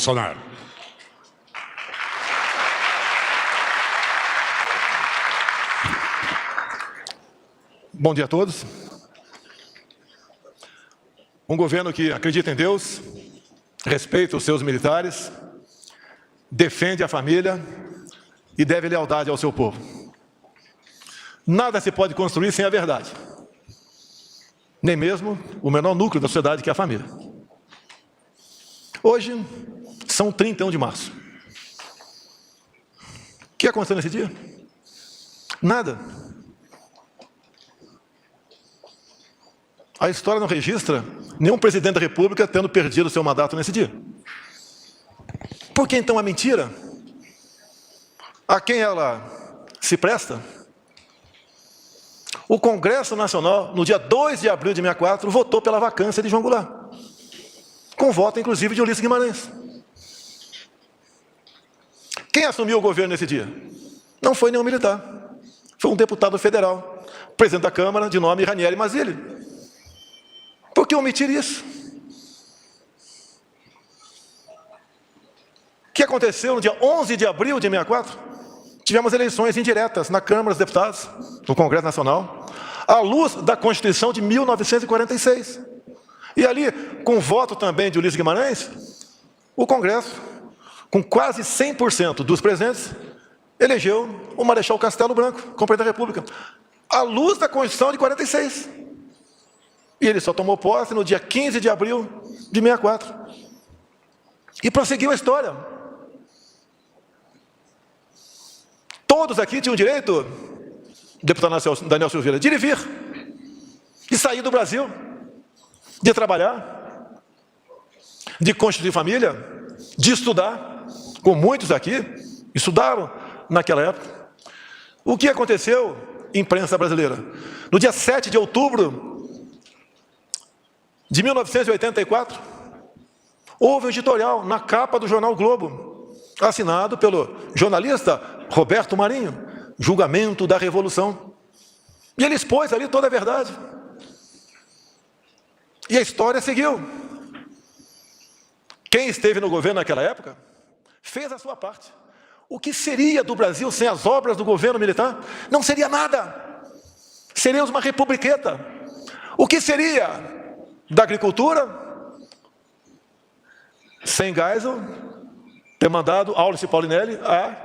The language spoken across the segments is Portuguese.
Bolsonaro. Bom dia a todos. Um governo que acredita em Deus, respeita os seus militares, defende a família e deve lealdade ao seu povo. Nada se pode construir sem a verdade, nem mesmo o menor núcleo da sociedade, que é a família. Hoje, são 31 de março. O que aconteceu nesse dia? Nada. A história não registra nenhum presidente da República tendo perdido seu mandato nesse dia. Por que então a mentira? A quem ela se presta? O Congresso Nacional, no dia 2 de abril de 64, votou pela vacância de João Goulart, com voto, inclusive, de Ulisses Guimarães. Quem assumiu o governo nesse dia? Não foi nenhum militar. Foi um deputado federal, presidente da Câmara, de nome Ranieri Mazzilli. Por que omitir isso? O que aconteceu no dia 11 de abril de 64? Tivemos eleições indiretas na Câmara dos Deputados, no Congresso Nacional, à luz da Constituição de 1946. E ali, com o voto também de Ulisses Guimarães, o Congresso, com quase 100% dos presentes, elegeu o Marechal Castelo Branco como presidente da República, à luz da Constituição de 46. E ele só tomou posse no dia 15 de abril de 64. E prosseguiu a história. Todos aqui tinham direito, deputado Daniel Silveira, de ir e vir, de sair do Brasil, de trabalhar, de constituir família, de estudar, como muitos aqui estudaram naquela época. O que aconteceu, imprensa brasileira? No dia 7 de outubro de 1984, houve um editorial na capa do jornal Globo, assinado pelo jornalista Roberto Marinho, Julgamento da Revolução. E ele expôs ali toda a verdade. E a história seguiu. Quem esteve no governo naquela época fez a sua parte. O que seria do Brasil sem as obras do governo militar? Não seria nada. Seríamos uma republiqueta. O que seria da agricultura sem Geisel ter mandado Aulice Paulinelli a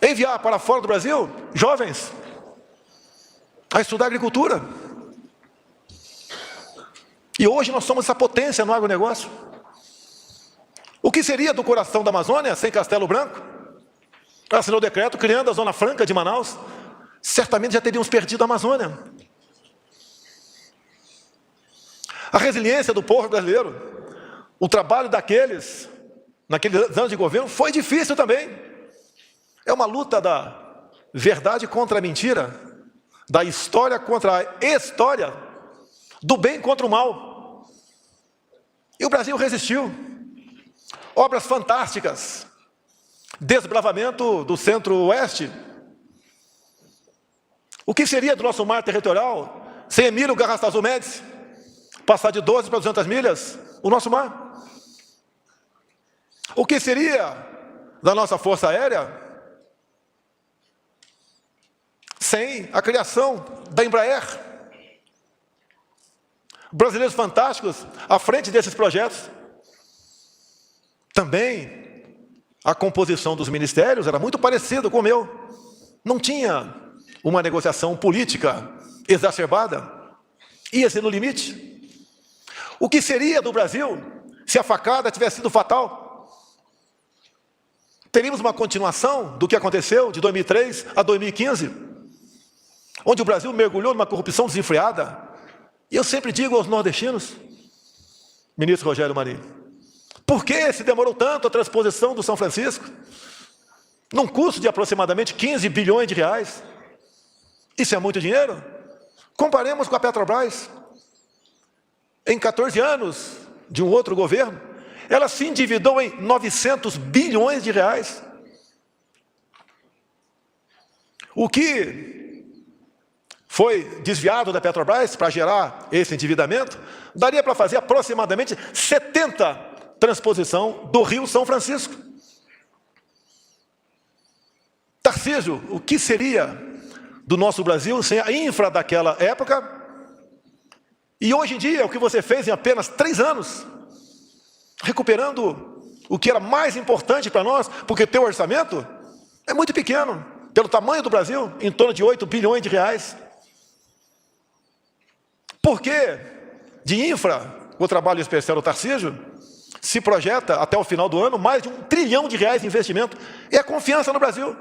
enviar para fora do Brasil jovens a estudar agricultura? E hoje nós somos essa potência no agronegócio. O que seria do coração da Amazônia sem Castelo Branco? Assinou o decreto criando a Zona Franca de Manaus. Certamente já teríamos perdido a Amazônia. A resiliência do povo brasileiro, o trabalho daqueles, naqueles anos de governo, foi difícil também. É uma luta da verdade contra a mentira, da história contra a história, do bem contra o mal. E o Brasil resistiu. Obras fantásticas. Desbravamento do Centro-Oeste. O que seria do nosso mar territorial sem Emílio Garrastazu Médici? Passar de 12 para 200 milhas o nosso mar. O que seria da nossa Força Aérea sem a criação da Embraer? Brasileiros fantásticos à frente desses projetos. Também a composição dos ministérios era muito parecida com o meu. Não tinha uma negociação política exacerbada. Ia-se no limite. O que seria do Brasil se a facada tivesse sido fatal? Teríamos uma continuação do que aconteceu de 2003 a 2015, onde o Brasil mergulhou numa corrupção desenfreada. E eu sempre digo aos nordestinos, ministro Rogério Marinho, por que se demorou tanto a transposição do São Francisco? Num custo de aproximadamente 15 bilhões de reais. Isso é muito dinheiro? Comparemos com a Petrobras. Em 14 anos de um outro governo, ela se endividou em 900 bilhões de reais. O que foi desviado da Petrobras para gerar esse endividamento, daria para fazer aproximadamente 70 transposição do Rio São Francisco. Tarcísio, o que seria do nosso Brasil sem a infra daquela época? E hoje em dia, o que você fez em apenas 3 anos, recuperando o que era mais importante para nós, porque teu orçamento é muito pequeno, pelo tamanho do Brasil, em torno de 8 bilhões de reais. Por que de infra, o trabalho especial do Tarcísio, se projeta até o final do ano mais de R$1 trilhão de investimento? É a confiança no Brasil.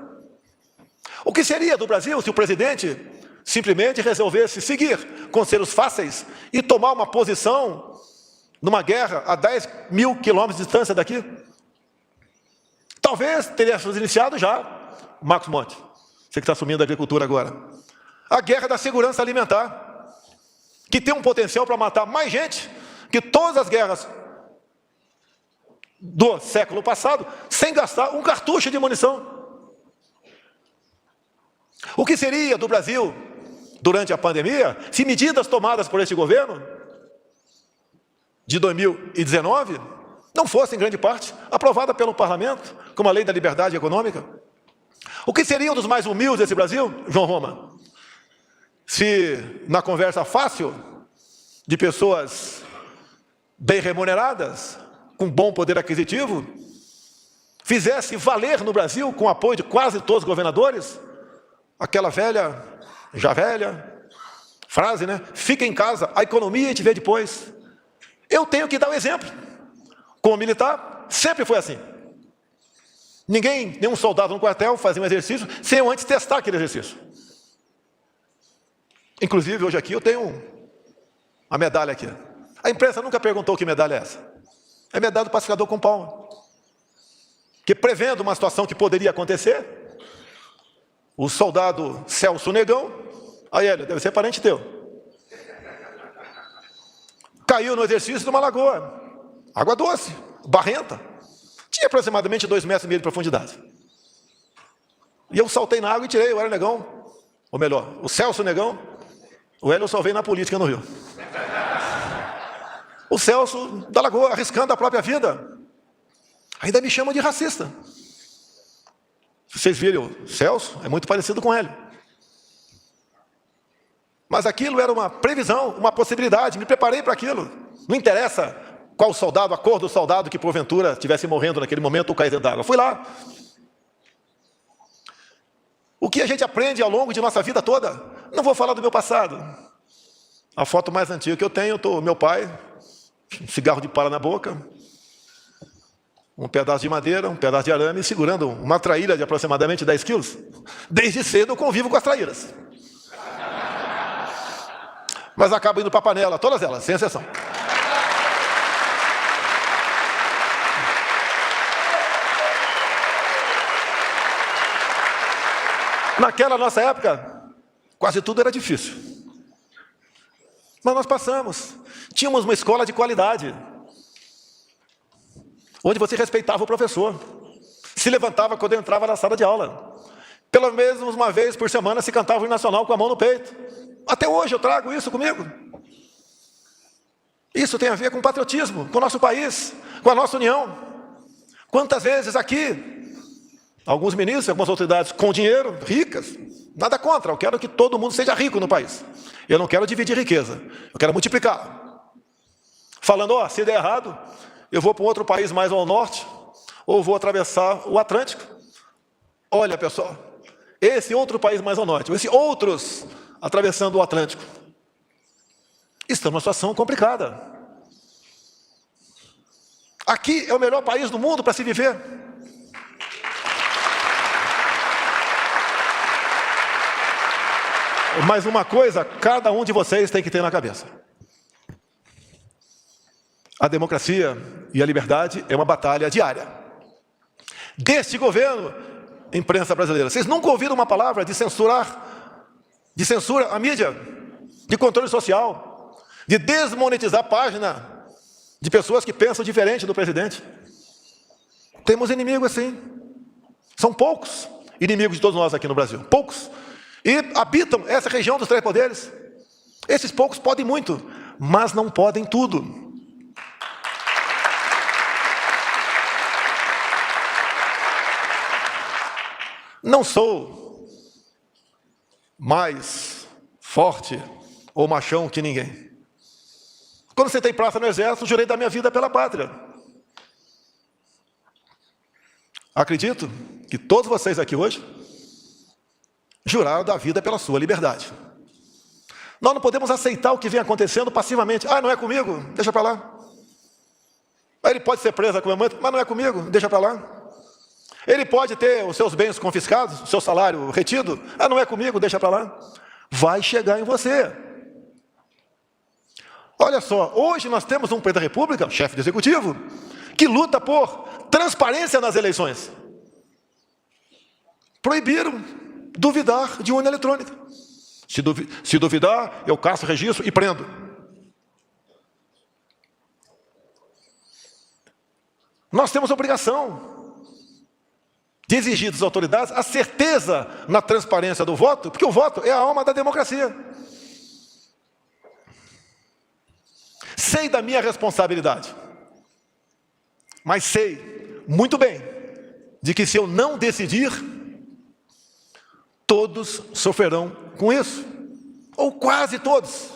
O que seria do Brasil se o presidente simplesmente resolvesse seguir conselhos fáceis e tomar uma posição numa guerra a 10 mil quilômetros de distância daqui? Talvez teríamos iniciado já, Marcos Monte, você que está assumindo a agricultura agora, a guerra da segurança alimentar, que tem um potencial para matar mais gente que todas as guerras do século passado, sem gastar um cartucho de munição. O que seria do Brasil durante a pandemia se medidas tomadas por este governo de 2019 não fossem, em grande parte, aprovadas pelo parlamento, como a Lei da Liberdade Econômica? O que seriam dos mais humildes desse Brasil, João Roma, se na conversa fácil de pessoas bem remuneradas, com bom poder aquisitivo, fizesse valer no Brasil, com o apoio de quase todos os governadores, aquela velha frase, né? Fica em casa, a economia a gente vê depois. Eu tenho que dar o exemplo. Como militar, sempre foi assim. Nenhum soldado no quartel fazia um exercício sem eu antes testar aquele exercício. Inclusive, hoje aqui eu tenho a medalha aqui. A imprensa nunca perguntou que medalha é essa. É medalha do pacificador com palma. Que prevendo uma situação que poderia acontecer, o soldado Celso Negão, aí ele deve ser parente teu, caiu no exercício de uma lagoa, água doce, barrenta, tinha aproximadamente 2,5 metros de profundidade. E eu saltei na água e tirei o Hélio Negão, ou melhor, o Celso Negão. O Hélio eu salvei na política no Rio. O Celso da lagoa, arriscando a própria vida, ainda me chamam de racista. Vocês viram, o Celso é muito parecido com ele. Mas aquilo era uma previsão, uma possibilidade, me preparei para aquilo. Não interessa qual soldado, a cor do soldado que porventura estivesse morrendo naquele momento ou cair dentro d'água. Fui lá. O que a gente aprende ao longo de nossa vida toda? Não vou falar do meu passado. A foto mais antiga que eu tenho, meu pai, um cigarro de palha na boca, um pedaço de madeira, um pedaço de arame, segurando uma traíra de aproximadamente 10 quilos. Desde cedo eu convivo com as traíras. Mas acabo indo para a panela, todas elas, sem exceção. Naquela nossa época, quase tudo era difícil. Mas nós passamos. Tínhamos uma escola de qualidade, onde você respeitava o professor, se levantava quando entrava na sala de aula. Pelo menos uma vez por semana se cantava o hino nacional com a mão no peito. Até hoje eu trago isso comigo. Isso tem a ver com patriotismo, com o nosso país, com a nossa união. Quantas vezes aqui, alguns ministros, algumas autoridades com dinheiro, ricas, nada contra, eu quero que todo mundo seja rico no país. Eu não quero dividir riqueza, eu quero multiplicar. Falando, se der errado, eu vou para um outro país mais ao norte, ou vou atravessar o Atlântico. Olha, pessoal, esse outro país mais ao norte, esses outros atravessando o Atlântico, estão numa situação complicada. Aqui é o melhor país do mundo para se viver. Mas uma coisa, cada um de vocês tem que ter na cabeça. A democracia e a liberdade é uma batalha diária. Deste governo, imprensa brasileira, vocês nunca ouviram uma palavra de censura à mídia, de controle social, de desmonetizar a página de pessoas que pensam diferente do presidente. Temos inimigos assim. São poucos inimigos de todos nós aqui no Brasil. Poucos. E habitam essa região dos 3 poderes. Esses poucos podem muito, mas não podem tudo. Não sou mais forte ou machão que ninguém. Quando você tem praça no exército, jurei dar minha vida pela pátria. Acredito que todos vocês aqui hoje juraram dar vida pela sua liberdade. Nós não podemos aceitar o que vem acontecendo passivamente. Ah, não é comigo, deixa para lá. Ele pode ser preso a qualquer momento, mas não é comigo, deixa para lá. Ele pode ter os seus bens confiscados, o seu salário retido. Ah, não é comigo, deixa para lá. Vai chegar em você. Olha só, hoje nós temos um presidente da República, chefe do executivo, que luta por transparência nas eleições. Proibiram duvidar de urna eletrônica. Se duvidar, eu caço registro e prendo. Nós temos a obrigação de exigir das autoridades a certeza na transparência do voto, porque o voto é a alma da democracia. Sei da minha responsabilidade, mas sei muito bem de que se eu não decidir, todos sofrerão com isso, ou quase todos,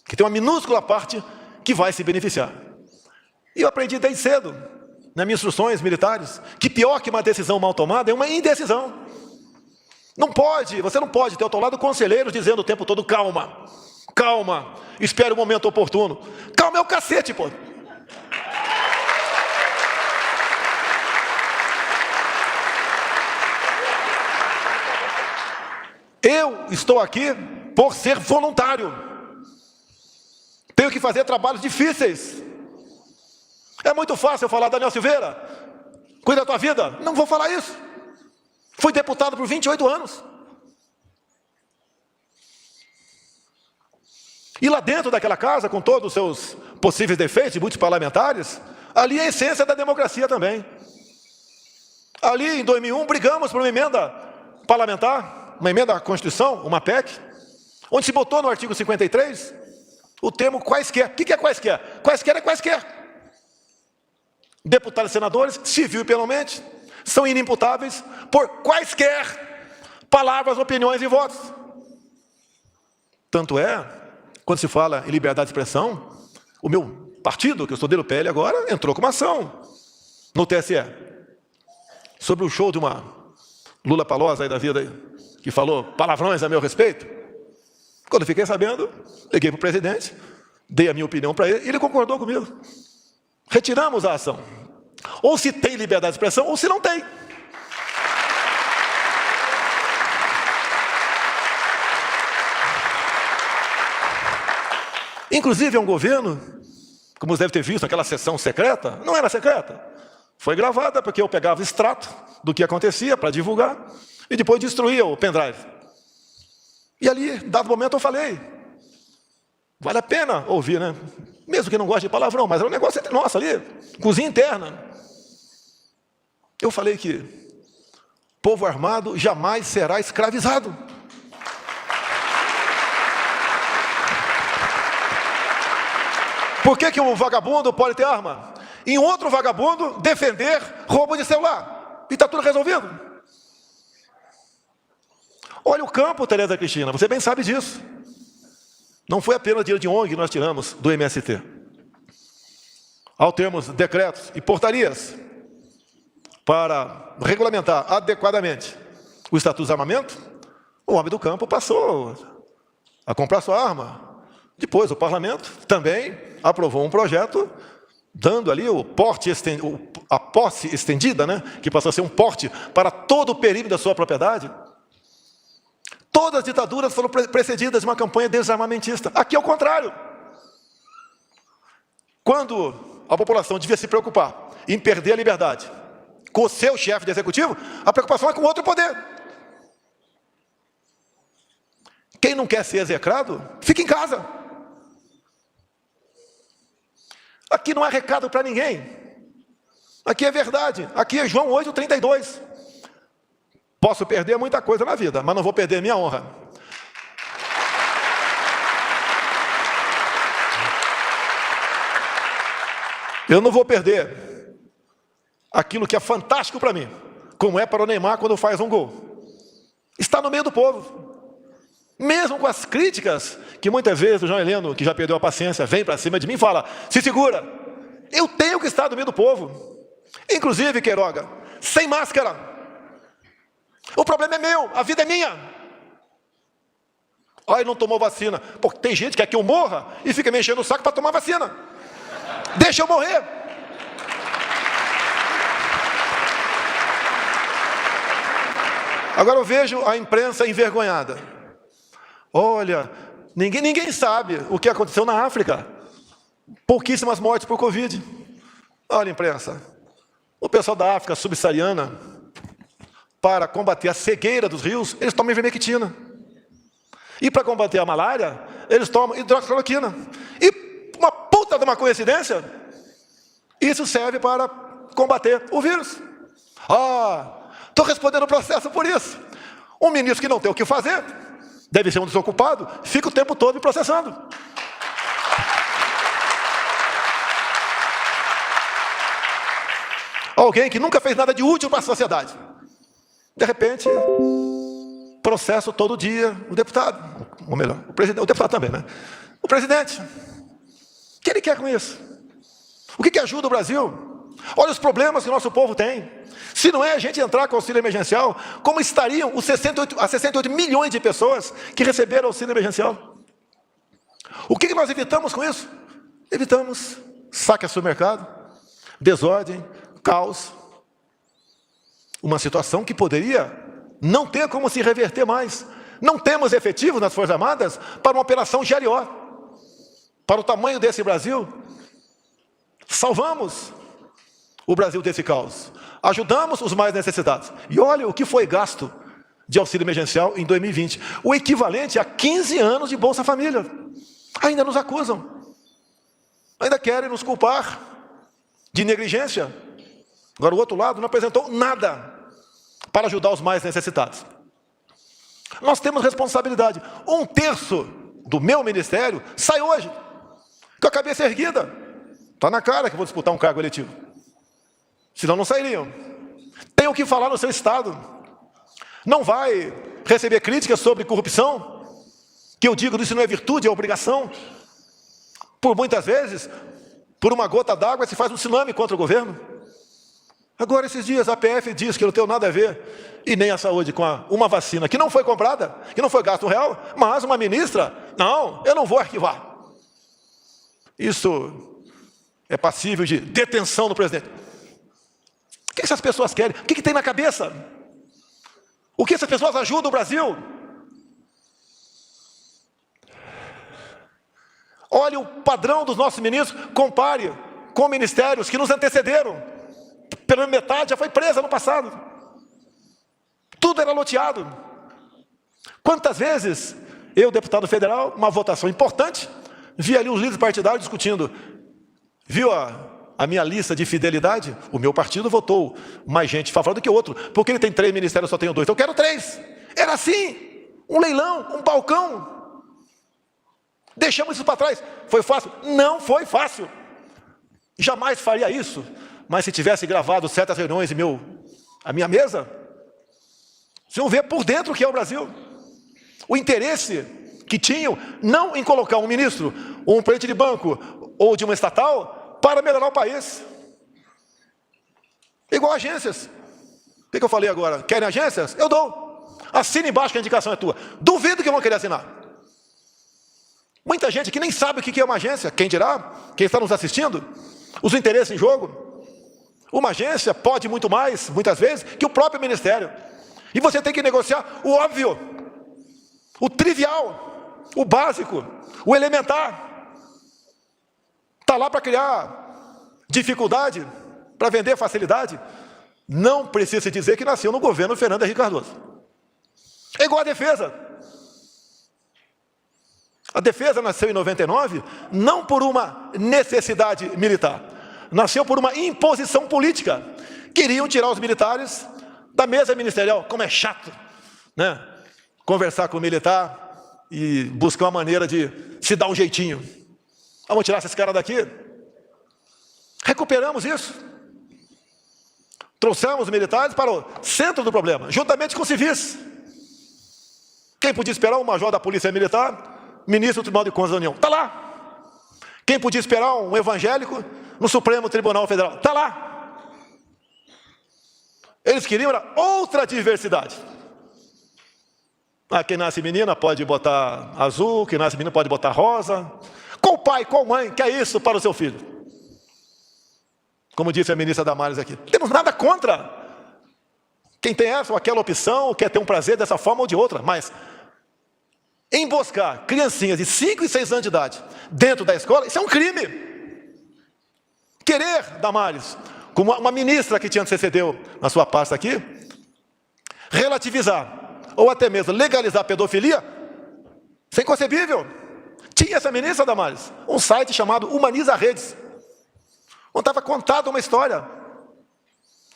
que tem uma minúscula parte que vai se beneficiar. E eu aprendi desde cedo, nas minhas instruções militares, que pior que uma decisão mal tomada é uma indecisão. Você não pode ter ao teu lado conselheiros dizendo o tempo todo, calma, calma, espere o momento oportuno. Calma é o cacete, pô. Eu estou aqui por ser voluntário. Tenho que fazer trabalhos difíceis. É muito fácil eu falar, Daniel Silveira, cuida da tua vida. Não vou falar isso. Fui deputado por 28 anos. E lá dentro daquela casa, com todos os seus possíveis defeitos, muitos parlamentares, ali é a essência da democracia também. Ali, em 2001, brigamos por uma emenda parlamentar, uma emenda à Constituição, uma PEC, onde se botou no artigo 53 o termo quaisquer. O que é quaisquer? Quaisquer é quaisquer. Deputados e senadores, civil e penalmente, são inimputáveis por quaisquer palavras, opiniões e votos. Tanto é, quando se fala em liberdade de expressão, o meu partido, que eu estou dentro do PL agora, entrou com uma ação no TSE sobre o show de uma Lula Palosa aí da vida, aí, que falou palavrões a meu respeito. Quando eu fiquei sabendo, liguei para o presidente, dei a minha opinião para ele, e ele concordou comigo. Retiramos a ação. Ou se tem liberdade de expressão, ou se não tem. Inclusive, é um governo, como você deve ter visto, aquela sessão secreta, não era secreta. Foi gravada porque eu pegava extrato do que acontecia para divulgar e depois destruía o pendrive. E ali, dado momento, eu falei, vale a pena ouvir, né? Mesmo que não goste de palavrão, mas é um negócio entre nós ali, cozinha interna. Eu falei que povo armado jamais será escravizado. Por que um vagabundo pode ter arma? E um outro vagabundo defender roubo de celular. E está tudo resolvido. Olha o campo, Tereza Cristina, você bem sabe disso. Não foi apenas dinheiro de ONG que nós tiramos do MST. Ao termos decretos e portarias para regulamentar adequadamente o Estatuto de Armamento, o homem do campo passou a comprar sua arma. Depois o parlamento também aprovou um projeto dando ali a posse estendida, né, que passou a ser um porte para todo o perímetro da sua propriedade. Todas as ditaduras foram precedidas de uma campanha desarmamentista. Aqui é o contrário. Quando a população devia se preocupar em perder a liberdade com o seu chefe de executivo, a preocupação é com outro poder. Quem não quer ser execrado, fica em casa. Aqui não é recado para ninguém. Aqui é verdade. Aqui é João 8:32. Posso perder muita coisa na vida, mas não vou perder minha honra. Eu não vou perder aquilo que é fantástico para mim, como é para o Neymar quando faz um gol. Está no meio do povo. Mesmo com as críticas, que muitas vezes o João Heleno, que já perdeu a paciência, vem para cima de mim e fala, se segura, eu tenho que estar no meio do povo. Inclusive, Queiroga, sem máscara. O problema é meu, a vida é minha. Ele não tomou vacina. Porque tem gente que quer que eu morra e fica me enchendo o saco para tomar vacina. Deixa eu morrer. Agora eu vejo a imprensa envergonhada. Olha, ninguém sabe o que aconteceu na África. Pouquíssimas mortes por Covid. Olha, imprensa, o pessoal da África subsaariana, para combater a cegueira dos rios, eles tomam ivermectina. E para combater a malária, eles tomam hidroxicloroquina. E uma puta de uma coincidência, isso serve para combater o vírus. Estou respondendo o processo por isso. Um ministro que não tem o que fazer, deve ser um desocupado, fica o tempo todo me processando. Alguém que nunca fez nada de útil para a sociedade. De repente, processo todo dia o deputado, ou melhor, o presidente, o deputado também, né? O presidente. O que ele quer com isso? O que ajuda o Brasil? Olha os problemas que o nosso povo tem. Se não é a gente entrar com auxílio emergencial, como estariam os 68 milhões de pessoas que receberam auxílio emergencial? O que nós evitamos com isso? Evitamos saque a supermercado, desordem, caos. Uma situação que poderia não ter como se reverter mais. Não temos efetivos nas Forças Armadas para uma operação GLO. Para o tamanho desse Brasil, salvamos o Brasil desse caos. Ajudamos os mais necessitados. E olha o que foi gasto de auxílio emergencial em 2020. O equivalente a 15 anos de Bolsa Família. Ainda nos acusam. Ainda querem nos culpar de negligência. Agora o outro lado não apresentou nada para ajudar os mais necessitados. Nós temos responsabilidade. 1/3 do meu ministério sai hoje, com a cabeça erguida. Está na cara que vou disputar um cargo eletivo. Senão não sairiam. Tem o que falar no seu estado. Não vai receber críticas sobre corrupção, que eu digo, isso não é virtude, é obrigação. Por muitas vezes, por uma gota d'água se faz um tsunami contra o governo. Agora, esses dias, a PF diz que não tem nada a ver, e nem a saúde, com uma vacina que não foi comprada, que não foi gasto real, mas uma ministra, não, eu não vou arquivar. Isso é passível de detenção do presidente. O que essas pessoas querem? O que tem na cabeça? O que essas pessoas ajudam o Brasil? Olhe o padrão dos nossos ministros, compare com ministérios que nos antecederam. Pela metade já foi presa no passado. Tudo era loteado. Quantas vezes eu, deputado federal, uma votação importante, vi ali os líderes partidários discutindo. Viu a minha lista de fidelidade? O meu partido votou mais gente favorável do que o outro. Porque ele tem 3 ministérios, eu só tenho 2. Então eu quero 3. Era assim. Um leilão, um balcão. Deixamos isso para trás. Foi fácil? Não foi fácil. Jamais faria isso. Mas se tivesse gravado certas reuniões em a minha mesa, vocês vão ver por dentro o que é o Brasil. O interesse que tinham, não em colocar um ministro, ou um presidente de banco, ou de uma estatal, para melhorar o país. Igual agências. O que eu falei agora? Querem agências? Eu dou. Assine embaixo que a indicação é tua. Duvido que vão querer assinar. Muita gente que nem sabe o que é uma agência. Quem dirá? Quem está nos assistindo? Os interesses em jogo. Uma agência pode muito mais, muitas vezes, que o próprio ministério. E você tem que negociar o óbvio, o trivial, o básico, o elementar. Está lá para criar dificuldade, para vender facilidade. Não precisa dizer que nasceu no governo Fernando Henrique Cardoso. É igual a defesa. A defesa nasceu em 99, não por uma necessidade militar. Nasceu por uma imposição política. Queriam tirar os militares da mesa ministerial. Como é chato, né? Conversar com o militar e buscar uma maneira de se dar um jeitinho. Vamos tirar esses caras daqui? Recuperamos isso. Trouxemos os militares para o centro do problema, juntamente com civis. Quem podia esperar um major da Polícia Militar, ministro do Tribunal de Contas da União? Está lá. Quem podia esperar um evangélico no Supremo Tribunal Federal? Está lá. Eles queriam era outra diversidade. Quem nasce menina pode botar azul, quem nasce menino pode botar rosa. Qual pai, qual mãe quer isso para o seu filho? Como disse a ministra Damares aqui, temos nada contra quem tem essa ou aquela opção, quer ter um prazer dessa forma ou de outra, mas emboscar criancinhas de 5 e 6 anos de idade dentro da escola, isso é um crime. Querer, Damares, como uma ministra que te antecedeu na sua pasta aqui, relativizar ou até mesmo legalizar a pedofilia, isso é inconcebível. Tinha essa ministra, Damares, um site chamado Humaniza Redes, onde estava contada uma história,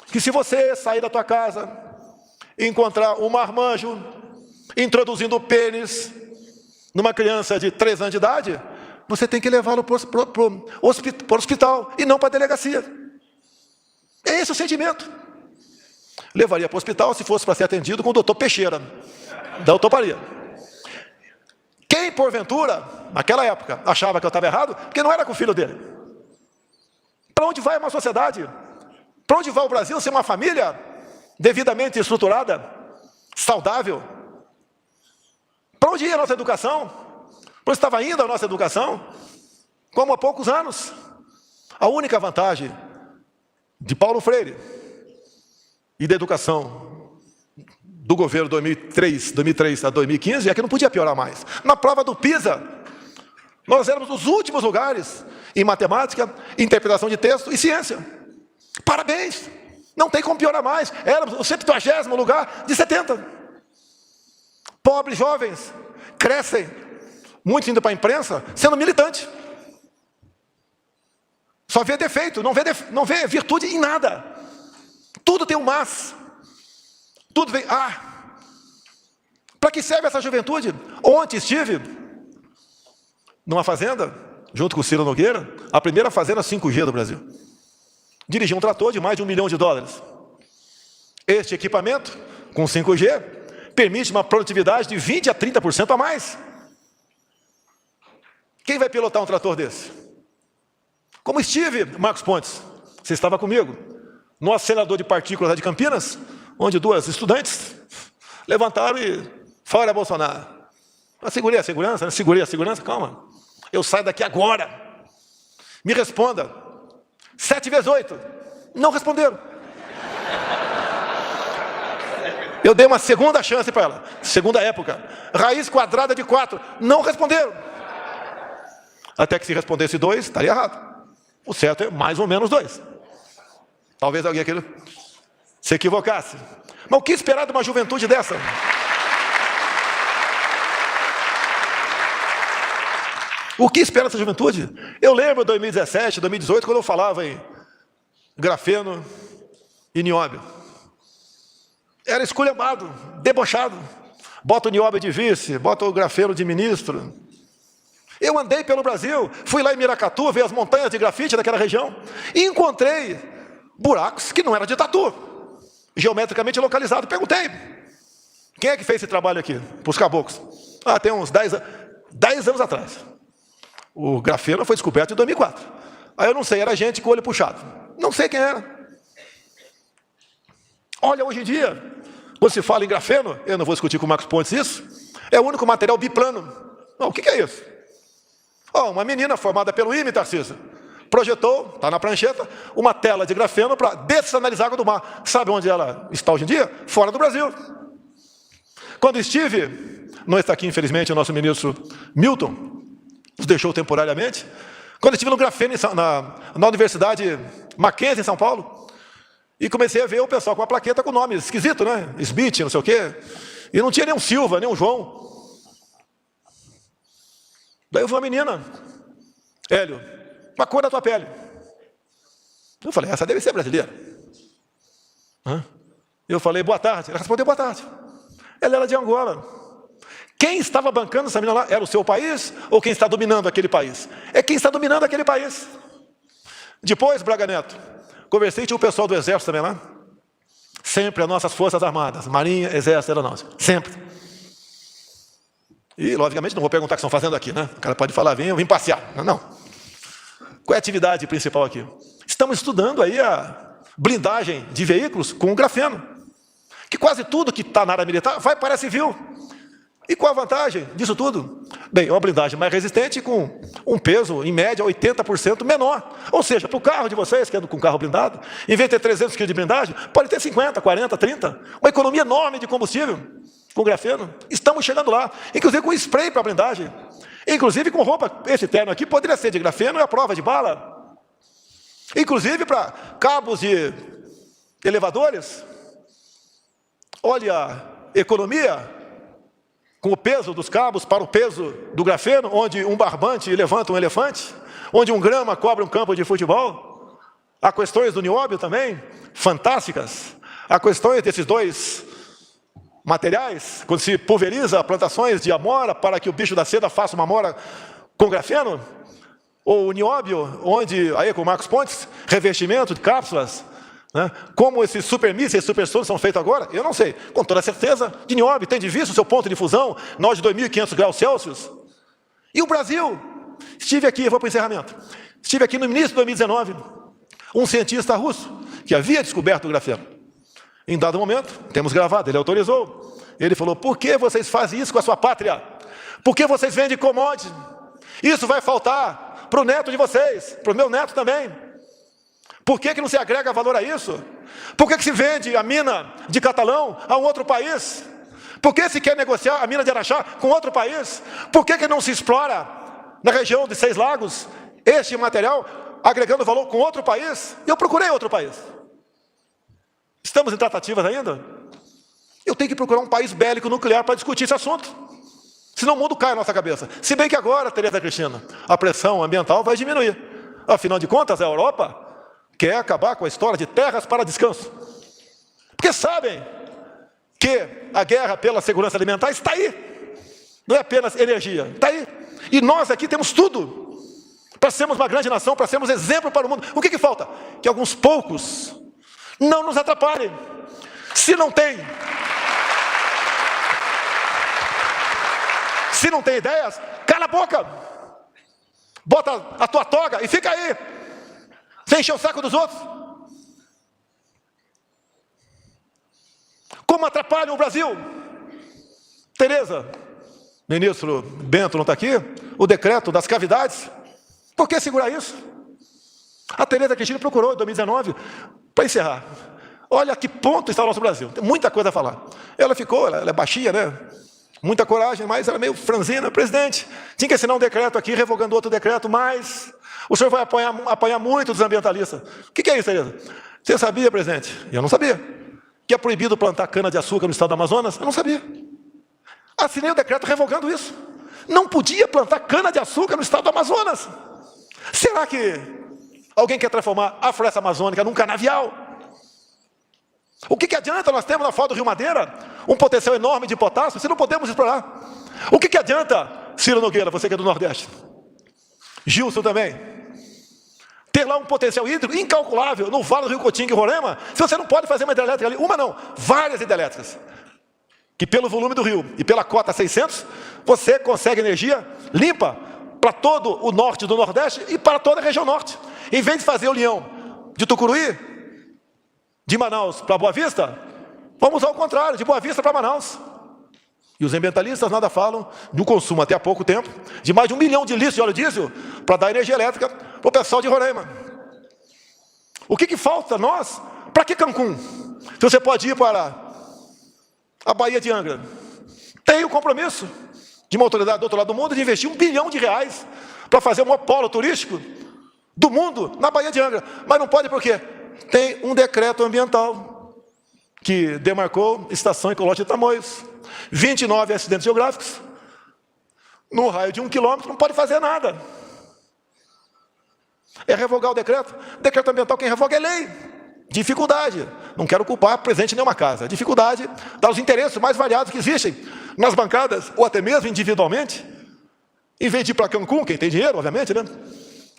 que se você sair da tua casa e encontrar um marmanjo introduzindo o pênis numa criança de 3 anos de idade, você tem que levá-lo para o hospital e não para a delegacia. É esse o sentimento. Levaria para o hospital se fosse para ser atendido com o doutor Peixeira, da Utoparia. Quem, porventura, naquela época, achava que eu estava errado, porque não era com o filho dele. Para onde vai uma sociedade? Para onde vai o Brasil ser uma família devidamente estruturada, saudável? Para onde ia a nossa educação? Para onde estava indo a nossa educação? Como há poucos anos. A única vantagem de Paulo Freire e da educação do governo 2003 a 2015 é que não podia piorar mais. Na prova do PISA, nós éramos os últimos lugares em matemática, interpretação de texto e ciência. Parabéns! Não tem como piorar mais. Éramos o 70º lugar de 70. Pobres jovens crescem, muitos indo para a imprensa, sendo militante. Só vê defeito, não vê virtude em nada. Tudo tem um mas. Tudo vem, para que serve essa juventude? Ontem estive numa fazenda, junto com o Ciro Nogueira, a primeira fazenda 5G do Brasil. Dirigi um trator de mais de $1 milhão. Este equipamento, com 5G, permite uma produtividade de 20% a 30% a mais. Quem vai pilotar um trator desse? Como estive, Marcos Pontes, você estava comigo, no acelerador de partículas lá de Campinas, onde 2 estudantes levantaram e fora Bolsonaro. Eu segurei a segurança, né? Segurei a segurança, calma. Eu saio daqui agora. Me responda. 7 vezes 8. Não responderam. Eu dei uma segunda chance para ela. Segunda época. Raiz quadrada de 4. Não responderam. Até que se respondesse 2, estaria errado. O certo é mais ou menos 2. Talvez alguém aqui se equivocasse. Mas o que esperar de uma juventude dessa? O que espera dessa juventude? Eu lembro de 2017, 2018, quando eu falava em grafeno e nióbio. Era esculhambado, debochado. Bota o nióbio de vice, bota o grafeno de ministro. Eu andei pelo Brasil, fui lá em Miracatu, ver as montanhas de grafite daquela região, e encontrei buracos que não eram de tatu, geometricamente localizado. Perguntei, quem é que fez esse trabalho aqui, para os caboclos? Tem uns 10 anos atrás. O grafeno foi descoberto em 2004. Aí eu não sei, era gente com o olho puxado. Não sei quem era. Olha, hoje em dia, quando se fala em grafeno, eu não vou discutir com o Marcos Pontes isso, é o único material biplano. O que é isso? Uma menina formada pelo IME, Tarcísio, projetou, está na prancheta, uma tela de grafeno para dessanalizar a água do mar. Sabe onde ela está hoje em dia? Fora do Brasil. Quando estive, não está aqui infelizmente o nosso ministro Milton, nos deixou temporariamente, quando estive no grafeno na Universidade Mackenzie, em São Paulo, e comecei a ver o pessoal com uma plaqueta com nome esquisito, né? Smith, não sei o quê, e não tinha nem um Silva, nem um João. Daí eu vi uma menina, Hélio, a cor da tua pele. Eu falei, essa deve ser brasileira. Eu falei, boa tarde. Ela respondeu, boa tarde. Ela era de Angola. Quem estava bancando essa menina lá? Era o seu país ou quem está dominando aquele país? É quem está dominando aquele país. Depois, Braga Neto, conversei, tinha o pessoal do Exército também lá. Sempre as nossas forças armadas, Marinha, Exército, Aeronáutica. Sempre. E, logicamente, não vou perguntar o que estão fazendo aqui, né? O cara pode falar, eu vim passear. Não. Qual é a atividade principal aqui? Estamos estudando aí a blindagem de veículos com o grafeno. Que quase tudo que está na área militar vai para a civil. E qual a vantagem disso tudo? Bem, é uma blindagem mais resistente com um peso, em média, 80% menor. Ou seja, para o carro de vocês, que é com carro blindado, em vez de ter 300 kg de blindagem, pode ter 50, 40, 30. Uma economia enorme de combustível com grafeno. Estamos chegando lá, inclusive com spray para blindagem. Inclusive com roupa, esse terno aqui poderia ser de grafeno e a prova de bala. Inclusive para cabos de elevadores. Olha a economia com o peso dos cabos para o peso do grafeno, onde um barbante levanta um elefante, onde um grama cobre um campo de futebol. Há questões do nióbio também, fantásticas. Há questões desses dois materiais, quando se pulveriza plantações de amora para que o bicho da seda faça uma amora com grafeno, ou o nióbio, onde, aí com o Marcos Pontes, revestimento de cápsulas, né? Como esses supermísseis, supersônicos são feitos agora, eu não sei. Com toda certeza, de nióbio, tem de visto o seu ponto de fusão, nós de 2.500 graus Celsius. E o Brasil? Estive aqui, eu vou para o encerramento. Estive aqui no início de 2019, um cientista russo, que havia descoberto o grafeno. Em dado momento, temos gravado, ele autorizou. Ele falou, por que vocês fazem isso com a sua pátria? Por que vocês vendem commodity? Isso vai faltar para o neto de vocês, para o meu neto também. Por que não se agrega valor a isso? Por que se vende a mina de Catalão a um outro país? Por que se quer negociar a mina de Araxá com outro país? Por que não se explora na região de Seis Lagos este material agregando valor com outro país? Eu procurei outro país. Estamos em tratativas ainda? Eu tenho que procurar um país bélico nuclear para discutir esse assunto. Senão o mundo cai na nossa cabeça. Se bem que agora, Tereza Cristina, a pressão ambiental vai diminuir. Afinal de contas, a Europa quer acabar com a história de terras para descanso. Porque sabem que a guerra pela segurança alimentar está aí. Não é apenas energia, está aí. E nós aqui temos tudo para sermos uma grande nação, para sermos exemplo para o mundo. O que falta? Que alguns poucos não nos atrapalhem. Se não tem ideias, cala a boca. Bota a tua toga e fica aí. Sem encher o saco dos outros. Como atrapalham o Brasil? Tereza, ministro Bento não está aqui? O decreto das cavidades. Por que segurar isso? A Tereza Cristina procurou em 2019, para encerrar. Olha que ponto está o nosso Brasil. Tem muita coisa a falar. Ela ficou, ela é baixinha, né? Muita coragem, mas ela é meio franzina. Presidente, tinha que assinar um decreto aqui, revogando outro decreto, mas o senhor vai apanhar muito dos ambientalistas. O que é isso, Tereza? Você sabia, presidente? Eu não sabia. Que é proibido plantar cana-de-açúcar no estado do Amazonas? Eu não sabia. Assinei o decreto revogando isso. Não podia plantar cana-de-açúcar no estado do Amazonas. Será que alguém quer transformar a floresta amazônica num canavial? O que adianta nós termos na foz do Rio Madeira um potencial enorme de potássio se não podemos explorar? O que adianta, Ciro Nogueira, você que é do Nordeste, Gilson também, ter lá um potencial hídrico incalculável no Vale do Rio Cotinga e Roraima, se você não pode fazer uma hidrelétrica ali, uma não, várias hidrelétricas, que pelo volume do rio e pela cota 600, você consegue energia limpa para todo o norte do Nordeste e para toda a região norte. Em vez de fazer o leão de Tucuruí, de Manaus para Boa Vista, vamos ao contrário, de Boa Vista para Manaus. E os ambientalistas nada falam do consumo, até há pouco tempo, de mais de 1 milhão de litros de óleo diesel para dar energia elétrica para o pessoal de Roraima. O que falta a nós? Para que Cancún? Se você pode ir para a Baía de Angra. Tem o compromisso de uma autoridade do outro lado do mundo de investir R$1 bilhão para fazer o maior polo turístico do mundo na Baía de Angra. Mas não pode por quê? Tem um decreto ambiental que demarcou estação ecológica de Tamoios. 29 acidentes geográficos. No raio de 1 quilômetro, não pode fazer nada. É revogar o decreto. Decreto ambiental, quem revoga é lei. Dificuldade. Não quero culpar presente em nenhuma casa. Dificuldade dos interesses mais variados que existem nas bancadas, ou até mesmo individualmente. Em vez de ir para Cancún, quem tem dinheiro, obviamente, né?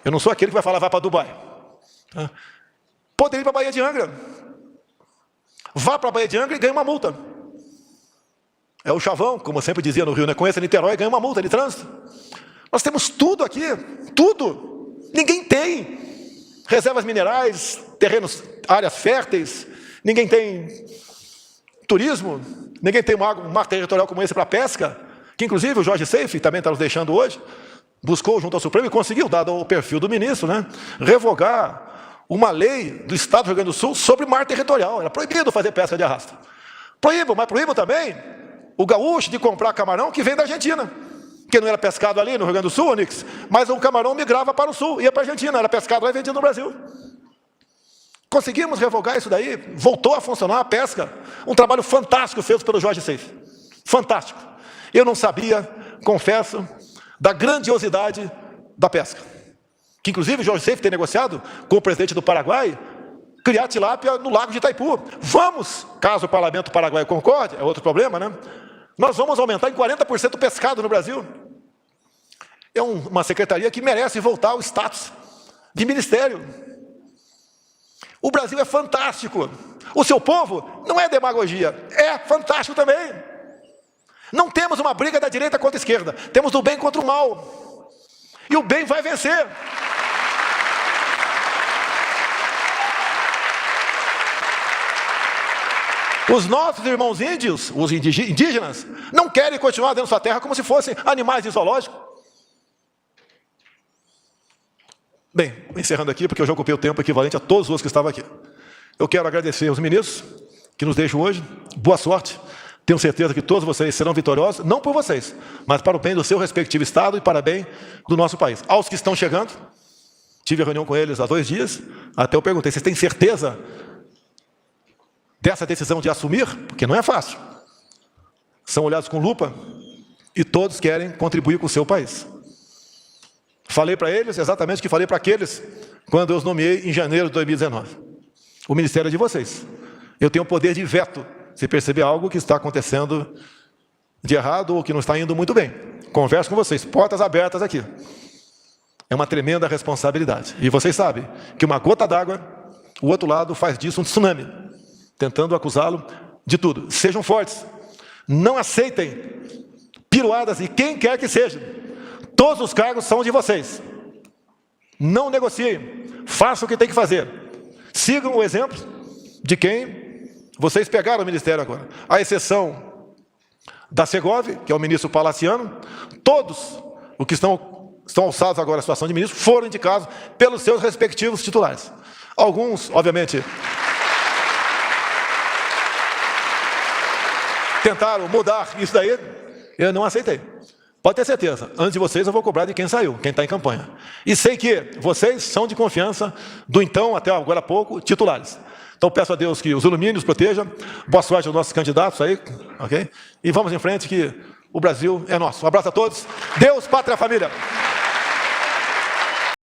Eu não sou aquele que vai falar, vai para Dubai. Poderia ir para a Baía de Angra. Vá para a Baía de Angra e ganha uma multa. É o chavão, como eu sempre dizia no Rio, né? Conheça Niterói e ganha uma multa de trânsito. Nós temos tudo aqui, tudo. Ninguém tem reservas minerais, terrenos, áreas férteis, ninguém tem turismo, ninguém tem um mar territorial como esse para pesca, que inclusive o Jorge Seife também está nos deixando hoje, buscou junto ao Supremo e conseguiu, dado o perfil do ministro, né, revogar uma lei do Estado do Rio Grande do Sul sobre mar territorial. Era proibido fazer pesca de arrasto. Proíbam, mas proíbam também o gaúcho de comprar camarão que vem da Argentina, que não era pescado ali no Rio Grande do Sul, Onix, mas o camarão migrava para o sul, ia para a Argentina, era pescado lá e vendido no Brasil. Conseguimos revogar isso daí, voltou a funcionar a pesca. Um trabalho fantástico feito pelo Jorge Seife. Fantástico. Eu não sabia, confesso, da grandiosidade da pesca. Que inclusive o Jorge Seife tem negociado com o presidente do Paraguai criar tilápia no lago de Itaipu. Vamos, caso o parlamento paraguaio concorde, é outro problema, né? Nós vamos aumentar em 40% o pescado no Brasil. É uma secretaria que merece voltar ao status de ministério. O Brasil é fantástico. O seu povo não é demagogia, é fantástico também. Não temos uma briga da direita contra a esquerda, temos do bem contra o mal. E o bem vai vencer. Os nossos irmãos índios, os indígenas, não querem continuar dentro da sua terra como se fossem animais de zoológico. Bem, encerrando aqui, porque eu já ocupei o tempo equivalente a todos os que estavam aqui. Eu quero agradecer aos ministros que nos deixam hoje. Boa sorte. Tenho certeza que todos vocês serão vitoriosos, não por vocês, mas para o bem do seu respectivo Estado e para o bem do nosso país. Aos que estão chegando, tive a reunião com eles há 2 dias, até eu perguntei, vocês têm certeza dessa decisão de assumir? Porque não é fácil. São olhados com lupa e todos querem contribuir com o seu país. Falei para eles exatamente o que falei para aqueles quando eu os nomeei em janeiro de 2019. O ministério é de vocês. Eu tenho o poder de veto se perceber algo que está acontecendo de errado ou que não está indo muito bem. Converso com vocês, portas abertas aqui. É uma tremenda responsabilidade. E vocês sabem que uma gota d'água, o outro lado faz disso um tsunami, tentando acusá-lo de tudo. Sejam fortes. Não aceitem piruadas de quem quer que seja. Todos os cargos são de vocês. Não negociem. Façam o que tem que fazer. Sigam o exemplo de quem vocês pegaram o ministério agora. À exceção da Segov, que é o ministro Palaciano, todos os que estão alçados agora à situação de ministro foram indicados pelos seus respectivos titulares. Alguns, obviamente, tentaram mudar isso daí, eu não aceitei. Pode ter certeza, antes de vocês eu vou cobrar de quem saiu, quem está em campanha. E sei que vocês são de confiança do então, até agora há pouco, titulares. Então peço a Deus que os ilumine, os proteja. Boa sorte aos nossos candidatos aí, ok? E vamos em frente que o Brasil é nosso. Um abraço a todos. Deus, pátria, família.